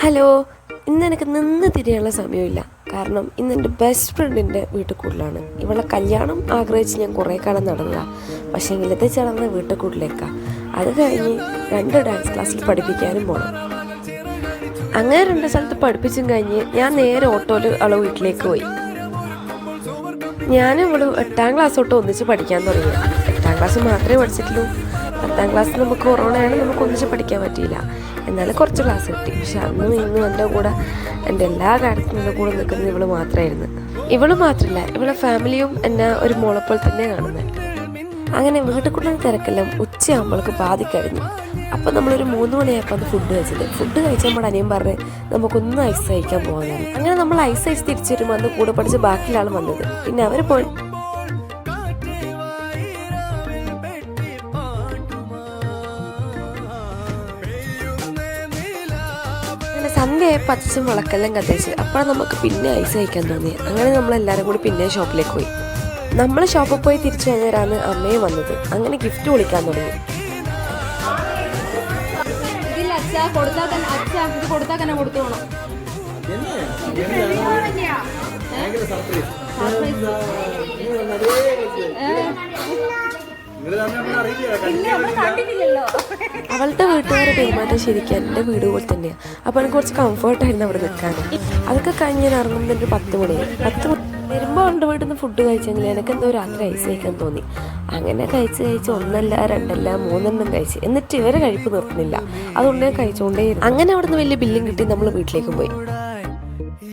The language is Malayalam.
ഹലോ, ഇന്ന് എനിക്ക് നിന്ന് തിരിയാനുള്ള സമയമില്ല. കാരണം ഇന്ന് എൻ്റെ ബെസ്റ്റ് ഫ്രണ്ടിൻ്റെ വീട്ടിൽ കൂടുതലാണ്. ഇവളെ കല്യാണം ആഗ്രഹിച്ച് ഞാൻ കുറേ കാലം നടന്നതാണ്. പക്ഷേ എങ്കിലത്തെ ചേർന്ന വീട്ടിൽ കൂടുതലേക്കാണ്. അത് കഴിഞ്ഞ് 2 ഡാൻസ് ക്ലാസ്സിൽ പഠിപ്പിക്കാനും പോകണം. അങ്ങനെ 2 സ്ഥലത്ത് പഠിപ്പിച്ചും കഴിഞ്ഞ് ഞാൻ നേരെ ഓട്ടോയിൽ അവളെ വീട്ടിലേക്ക് പോയി. ഞാനും ഇവളും 8ാം ക്ലാസ് തൊട്ട് ഒന്നിച്ച് പഠിക്കാൻ തുടങ്ങി. 8ാം ക്ലാസ് മാത്രമേ പഠിച്ചിട്ടുള്ളൂ. 10ാം ക്ലാസ്സിൽ നമുക്ക് കൊറോണയാണ്, നമുക്ക് ഒന്നിച്ച് പഠിക്കാൻ പറ്റിയില്ല. എന്നാലും കുറച്ച് ക്ലാസ് കിട്ടി. പക്ഷെ അന്നും ഇന്നും എൻ്റെ കൂടെ എൻ്റെ എല്ലാ കാര്യത്തിനും എൻ്റെ കൂടെ നിൽക്കുന്നത് ഇവള് മാത്രമായിരുന്നു. ഇവള് മാത്രമല്ല, ഇവളെ ഫാമിലിയും എന്നെ ഒരു മോളെപ്പോലെ തന്നെ കാണുന്നത്. അങ്ങനെ വീട്ടിൽ കൊണ്ടുള്ള തിരക്കെല്ലാം ഉച്ചയാകുമ്പോൾക്ക് ബാധിക്കഴിഞ്ഞു. അപ്പോൾ നമ്മളൊരു 3 മണിയായപ്പോൾ ഫുഡ് കഴിച്ചത്. ഫുഡ് കഴിച്ചപ്പോൾ അനിയൻ പറഞ്ഞ് നമുക്കൊന്ന് ഐസ് കഴിക്കാൻ പോകാൻ. അങ്ങനെ നമ്മൾ ഐസ് കഴിച്ച് തിരിച്ചു വരുമ്പോൾ അന്ന് കൂടെ പഠിച്ച് ബാക്കിയുള്ള വന്നത്. പിന്നെ അവർ പോയി സന്ധ്യയായപ്പോൾ അച്ഛൻ വിളക്കെല്ലാം കത്തിച്ച്. അപ്പോൾ നമുക്ക് പിന്നെ ഐസ് കഴിക്കാൻ തോന്നി. അങ്ങനെ നമ്മളെല്ലാവരും കൂടി പിന്നെ ഷോപ്പിലേക്ക് പോയി. നമ്മൾ ഷോപ്പിൽ പോയി തിരിച്ചു കഴിഞ്ഞാലാണ് അമ്മയും വന്നത്. അങ്ങനെ ഗിഫ്റ്റ് വിളിക്കാൻ തുടങ്ങി. അവളുടെ വീട്ടുകാരെ പെരുമാറ്റം ശരിക്കും എൻ്റെ വീട് പോലെ തന്നെയാണ്. അപ്പോൾ എനിക്ക് കുറച്ച് കംഫർട്ടായിരുന്നു അവിടെ നിൽക്കാൻ. അതൊക്കെ കഴിഞ്ഞ് ഞാൻ ഇറങ്ങുമ്പോൾ ഒരു 10 മണിയായി. 10 മണി വരുമ്പോൾ അവളുടെ വീട്ടിൽ നിന്ന് ഫുഡ് കഴിച്ചെങ്കിൽ എനിക്ക് എന്തോ രാത്രി ഐസ് കഴിക്കാൻ തോന്നി. അങ്ങനെ കഴിച്ച് 1 അല്ല 2 അല്ല 3 എണ്ണം കഴിച്ച്. എന്നിട്ട് ഇവരെ കഴിപ്പ് നിർത്തുന്നില്ല. അതുകൊണ്ട് ഞാൻ കഴിച്ചുകൊണ്ടേയിരുന്നു. അങ്ങനെ അവിടെ നിന്ന് വലിയ ബില്ലും കിട്ടി നമ്മൾ വീട്ടിലേക്ക് പോയി.